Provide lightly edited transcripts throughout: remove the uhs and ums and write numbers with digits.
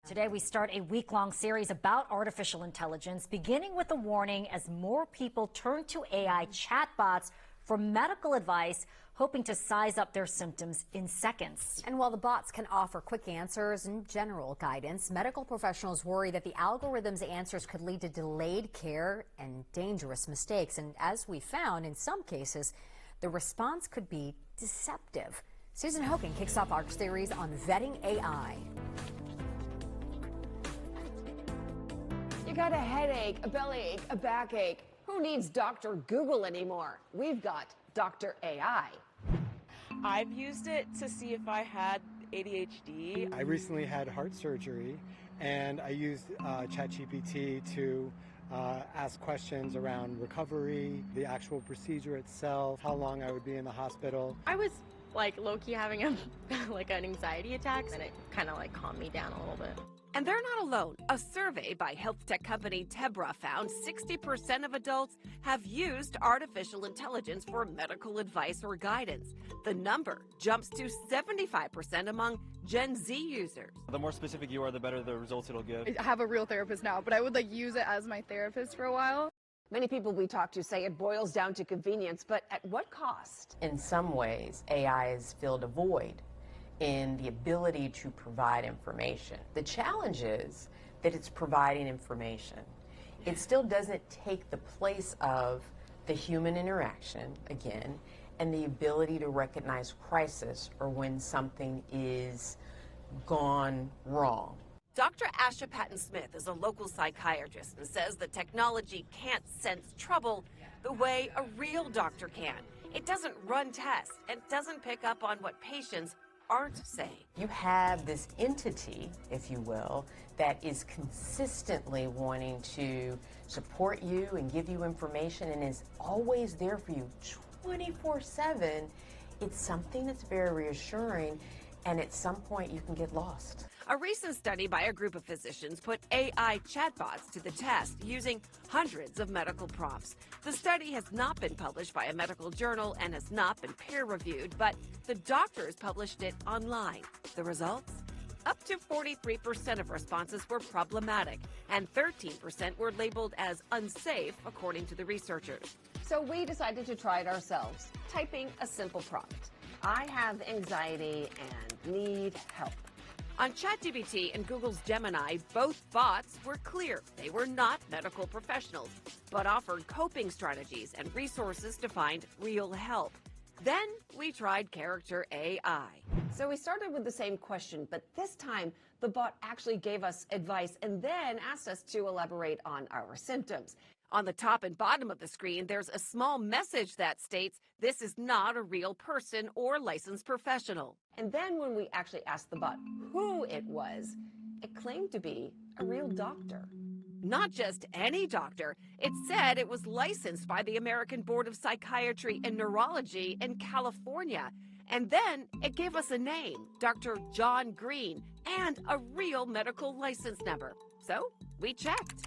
Today, we start a week-long series about artificial intelligence, beginning with a warning as more people turn to AI chatbots for medical advice, hoping to size up their symptoms in seconds. And while the bots can offer quick answers and general guidance, medical professionals worry that the algorithm's answers could lead to delayed care and dangerous mistakes. And as we found, in some cases, the response could be deceptive. Susan Hogan kicks off our series on vetting AI. You got a headache, a bellyache, a backache. Who needs Dr. Google anymore? We've got Dr. AI. I've used it to see if I had ADHD. I recently had heart surgery, and I used ChatGPT to ask questions around recovery, the actual procedure itself, how long I would be in the hospital. I was like low-key having an anxiety attack, and it kind of like calmed me down a little bit. And they're not alone. A survey by health tech company Tebra found 60% of adults have used artificial intelligence for medical advice or guidance. The number jumps to 75% among Gen Z users. The more specific you are, the better the results it'll give. I have a real therapist now, but I would use it as my therapist for a while. Many people we talk to say it boils down to convenience, but at what cost? In some ways, AI has filled a void in the ability to provide information. The challenge is that it's providing information. It still doesn't take the place of the human interaction, again, and the ability to recognize crisis or when something is gone wrong. Dr. Asha Patton-Smith is a local psychiatrist and says the technology can't sense trouble the way a real doctor can. It doesn't run tests and doesn't pick up on what patients aren't saying. You have this entity, if you will, that is consistently wanting to support you and give you information and is always there for you 24/7. It's something that's very reassuring, and at some point you can get lost. A recent study by a group of physicians put AI chatbots to the test using hundreds of medical prompts. The study has not been published by a medical journal and has not been peer-reviewed, but the doctors published it online. The results? Up to 43% of responses were problematic, and 13% were labeled as unsafe, according to the researchers. So we decided to try it ourselves, typing a simple prompt. I have anxiety and need help. On ChatGPT and Google's Gemini, both bots were clear. They were not medical professionals, but offered coping strategies and resources to find real help. Then we tried Character AI. So we started with the same question, but this time the bot actually gave us advice and then asked us to elaborate on our symptoms. On the top and bottom of the screen, there's a small message that states this is not a real person or licensed professional. And then when we actually asked the bot who it was, it claimed to be a real doctor. Not just any doctor. It said it was licensed by the American Board of Psychiatry and Neurology in California. And then it gave us a name, Dr. John Green, and a real medical license number. So we checked.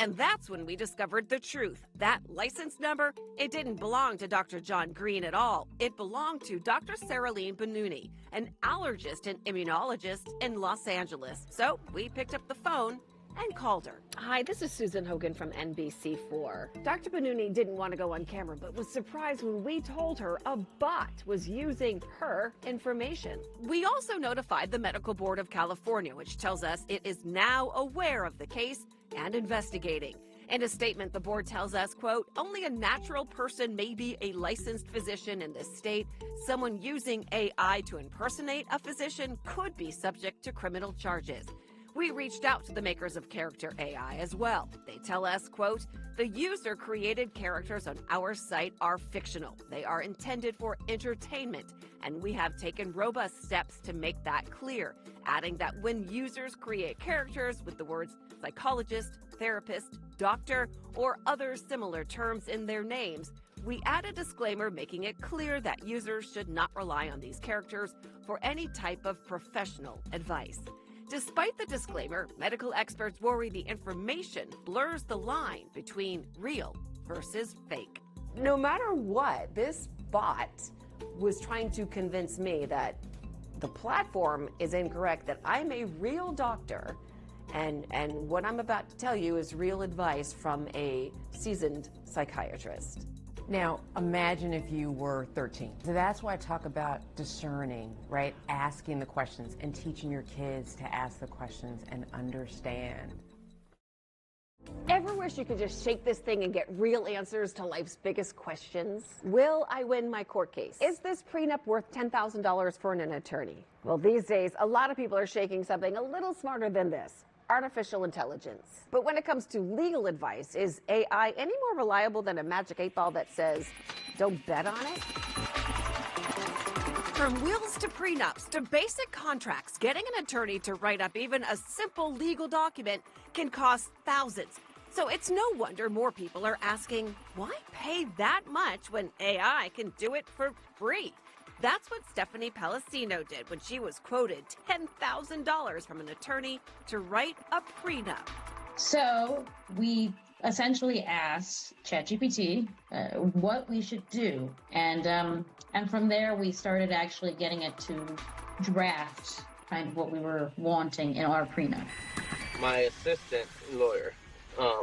And that's when we discovered the truth. That license number, it didn't belong to Dr. John Green at all. It belonged to Dr. Saraline Benuni, an allergist and immunologist in Los Angeles. So we picked up the phone and called her. Hi, this is Susan Hogan from NBC4. Dr. Benuni didn't want to go on camera, but was surprised when we told her a bot was using her information. We also notified the Medical Board of California, which tells us it is now aware of the case and investigating. In a statement, the board tells us, quote, only a natural person may be a licensed physician in this state. Someone using AI to impersonate a physician could be subject to criminal charges. We reached out to the makers of Character AI as well. They tell us, quote, the user-created characters on our site are fictional. They are intended for entertainment, and we have taken robust steps to make that clear, adding that when users create characters with the words psychologist, therapist, doctor, or other similar terms in their names, we add a disclaimer making it clear that users should not rely on these characters for any type of professional advice. Despite the disclaimer, medical experts worry the information blurs the line between real versus fake. No matter what, this bot was trying to convince me that The platform is incorrect, that I'm a real doctor, and what I'm about to tell you is real advice from a seasoned psychiatrist. Now, imagine if you were 13. So that's why I talk about discerning, right? Asking the questions and teaching your kids to ask the questions and understand. Ever wish you could just shake this thing and get real answers to life's biggest questions? Will I win my court case? Is this prenup worth $10,000 for an attorney? Well, these days, a lot of people are shaking something a little smarter than this: artificial intelligence. But when it comes to legal advice, is AI any more reliable than a magic 8-ball that says, don't bet on it? From wills to prenups to basic contracts, getting an attorney to write up even a simple legal document can cost thousands. So it's no wonder more people are asking, why pay that much when AI can do it for free? That's what Stephanie Palacino did when she was quoted $10,000 from an attorney to write a prenup. So we essentially asked ChatGPT what we should do, and from there we started actually getting it to draft kind of what we were wanting in our prenup. My assistant lawyer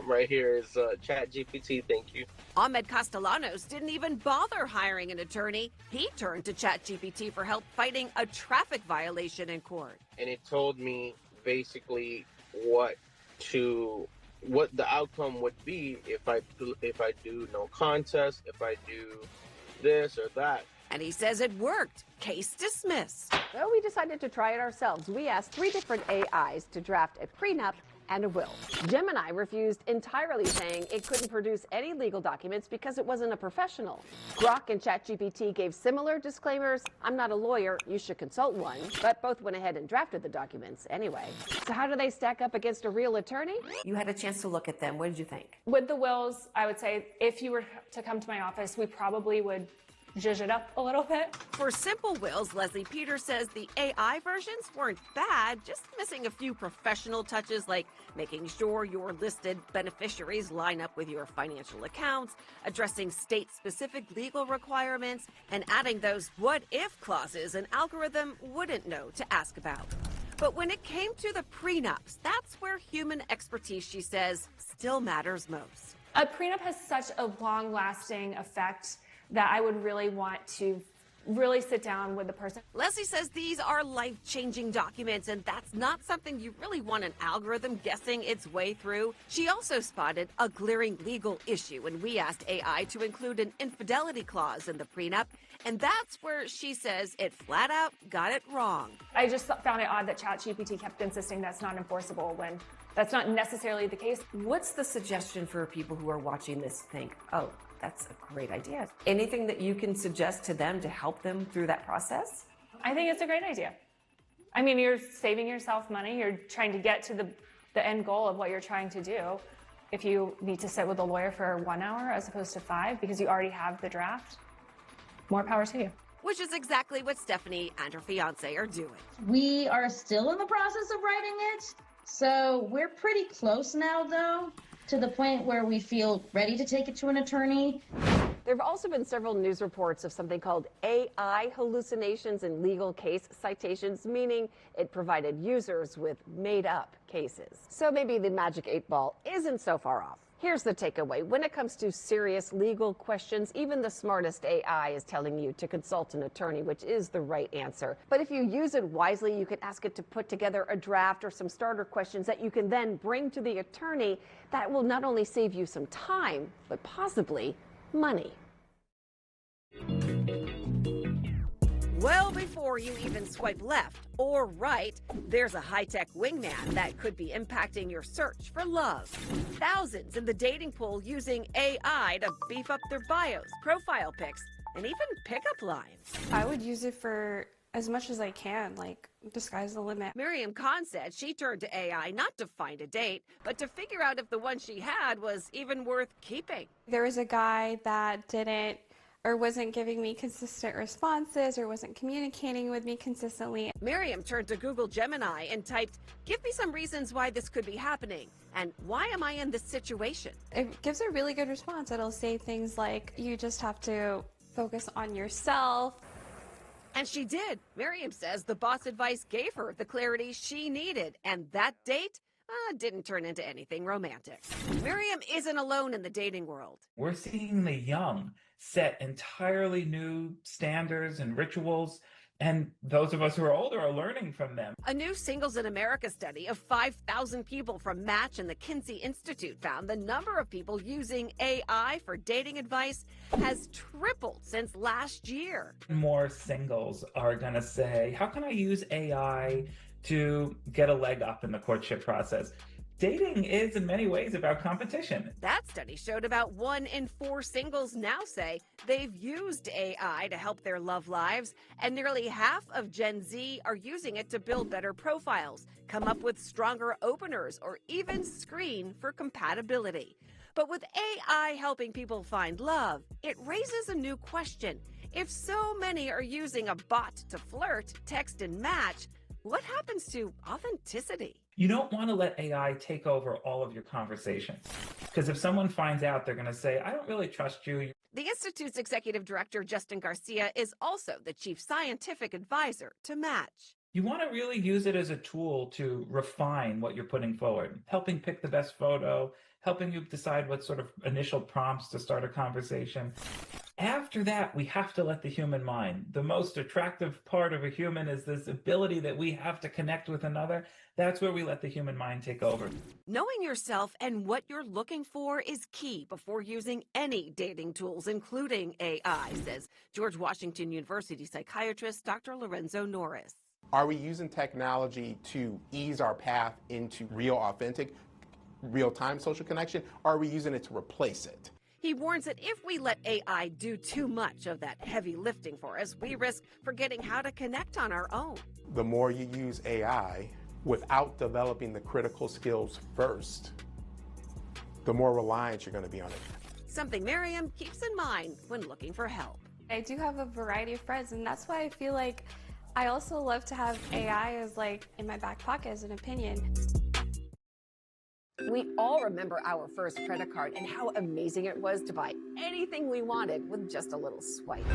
right here is ChatGPT. Thank you. Ahmed Castellanos didn't even bother hiring an attorney. He turned to ChatGPT for help fighting a traffic violation in court. And it told me basically what the outcome would be if I do no contest, if I do this or that. And he says it worked. Case dismissed. Well, we decided to try it ourselves. We asked 3 different AIs to draft a prenup and a will. Gemini refused entirely, saying it couldn't produce any legal documents because it wasn't a professional. Grok and ChatGPT gave similar disclaimers. I'm not a lawyer, you should consult one. But both went ahead and drafted the documents anyway. So how do they stack up against a real attorney? You had a chance to look at them. What did you think? With the wills, I would say if you were to come to my office, we probably would zhuzh it up a little bit. For simple wills, Leslie Peters says the AI versions weren't bad, just missing a few professional touches like making sure your listed beneficiaries line up with your financial accounts, addressing state-specific legal requirements, and adding those what-if clauses an algorithm wouldn't know to ask about. But when it came to the prenups, that's where human expertise, she says, still matters most. A prenup has such a long-lasting effect that I would really want to really sit down with the person. Leslie says these are life-changing documents, and that's not something you really want an algorithm guessing its way through. She also spotted a glaring legal issue when we asked AI to include an infidelity clause in the prenup, and that's where she says it flat out got it wrong. I just found it odd that ChatGPT kept insisting that's not enforceable when that's not necessarily the case. What's the suggestion for people who are watching this think, oh, that's a great idea? Anything that you can suggest to them to help them through that process? I think it's a great idea. I mean, you're saving yourself money. You're trying to get to the end goal of what you're trying to do. If you need to sit with a lawyer for 1 hour as opposed to 5 because you already have the draft, more power to you. Which is exactly what Stephanie and her fiance are doing. We are still in the process of writing it, so we're pretty close now, though, to the point where we feel ready to take it to an attorney. There have also been several news reports of something called AI hallucinations in legal case citations, meaning it provided users with made-up cases. So maybe the magic 8-ball isn't so far off. Here's the takeaway. When it comes to serious legal questions, even the smartest AI is telling you to consult an attorney, which is the right answer. But if you use it wisely, you can ask it to put together a draft or some starter questions that you can then bring to the attorney. That will not only save you some time, but possibly money. Well, before you even swipe left or right, there's a high-tech wingman that could be impacting your search for love. Thousands in the dating pool using AI to beef up their bios, profile pics, and even pickup lines. I would use it for as much as I can, like, the sky's the limit. Miriam Khan said she turned to AI not to find a date, but to figure out if the one she had was even worth keeping. There was a guy that didn't or wasn't giving me consistent responses or wasn't communicating with me consistently. Miriam turned to Google Gemini and typed, "Give me some reasons why this could be happening, and why am I in this situation?" It gives a really good response. It'll say things like, you just have to focus on yourself. And she did. Miriam says the bot's advice gave her the clarity she needed, and that date didn't turn into anything romantic. Miriam isn't alone in the dating world. We're seeing the young set entirely new standards and rituals, and those of us who are older are learning from them. A new Singles in America study of 5,000 people from Match and the Kinsey Institute found the number of people using AI for dating advice has tripled since last year. More singles are going to say, how can I use AI to get a leg up in the courtship process? Dating is in many ways about competition. That study showed about 1 in 4 singles now say they've used AI to help their love lives, and nearly half of Gen Z are using it to build better profiles, come up with stronger openers, or even screen for compatibility. But with AI helping people find love, it raises a new question. If so many are using a bot to flirt, text, and match, what happens to authenticity? You don't want to let AI take over all of your conversations, because if someone finds out, they're going to say, I don't really trust you. The Institute's executive director, Justin Garcia, is also the chief scientific advisor to Match. You want to really use it as a tool to refine what you're putting forward, helping pick the best photo, helping you decide what sort of initial prompts to start a conversation. After that, we have to let the human mind. The most attractive part of a human is this ability that we have to connect with another. That's where we let the human mind take over. Knowing yourself and what you're looking for is key before using any dating tools, including AI, says George Washington University psychiatrist Dr. Lorenzo Norris. Are we using technology to ease our path into real, authentic, real-time social connection, or are we using it to replace it? He warns that if we let AI do too much of that heavy lifting for us, we risk forgetting how to connect on our own. The more you use AI without developing the critical skills first, the more reliant you're going to be on it. Something Miriam keeps in mind when looking for help. I do have a variety of friends, and that's why I feel like I also love to have AI as like in my back pocket as an opinion. We all remember our first credit card and how amazing it was to buy anything we wanted with just a little swipe.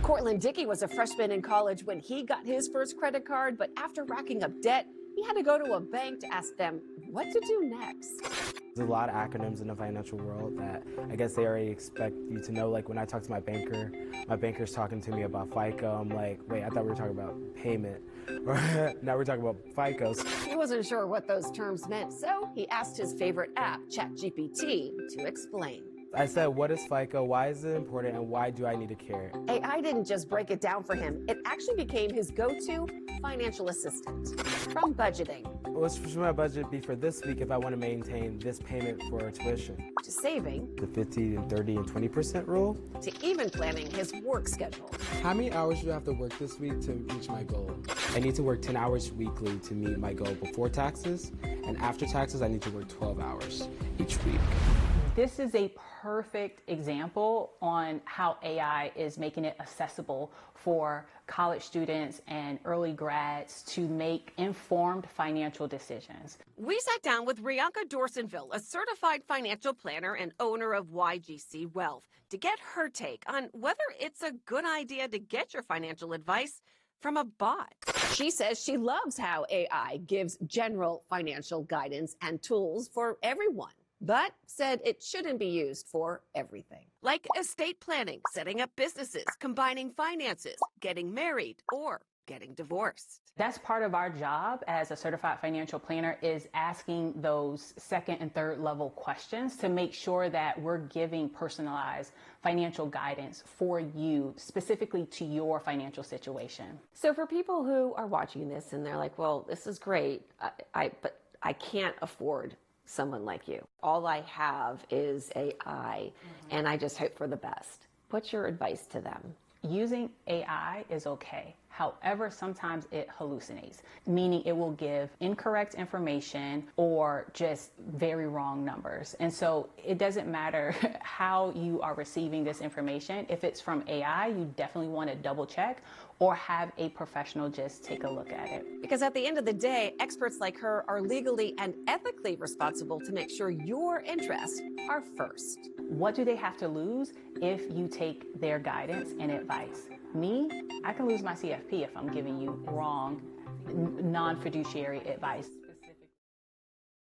Cortland Dickey was a freshman in college when he got his first credit card, but after racking up debt, he had to go to a bank to ask them what to do next. There's a lot of acronyms in the financial world that I guess they already expect you to know. Like when I talk to my banker's talking to me about FICO. I'm like, wait, I thought we were talking about payment. Now we're talking about FICO. He wasn't sure what those terms meant, so he asked his favorite app, ChatGPT, to explain. I said, what is FICO? Why is it important? And why do I need to care? AI didn't just break it down for him. It actually became his go-to financial assistant. From budgeting. What should my budget be for this week if I want to maintain this payment for tuition? To saving. The 50 and 30 and 20% rule. To even planning his work schedule. How many hours do I have to work this week to reach my goal? I need to work 10 hours weekly to meet my goal before taxes. And after taxes, I need to work 12 hours each week. This is a perfect example on how AI is making it accessible for college students and early grads to make informed financial decisions. We sat down with Rianka Dorsonville, a certified financial planner and owner of YGC Wealth, to get her take on whether it's a good idea to get your financial advice from a bot. She says she loves how AI gives general financial guidance and tools for everyone, but said it shouldn't be used for everything. Like estate planning, setting up businesses, combining finances, getting married, or getting divorced. That's part of our job as a certified financial planner, is asking those second and third level questions to make sure that we're giving personalized financial guidance for you, specifically to your financial situation. So for people who are watching this and they're like, well, this is great, but I can't afford someone like you. All I have is AI, and I just hope for the best. What's your advice to them? Using AI is okay. However, sometimes it hallucinates, meaning it will give incorrect information or just very wrong numbers. And so it doesn't matter how you are receiving this information. If it's from AI, you definitely want to double check or have a professional just take a look at it. Because at the end of the day, experts like her are legally and ethically responsible to make sure your interests are first. What do they have to lose if you take their guidance and advice? Me, I can lose my CFP if I'm giving you wrong, non-fiduciary advice.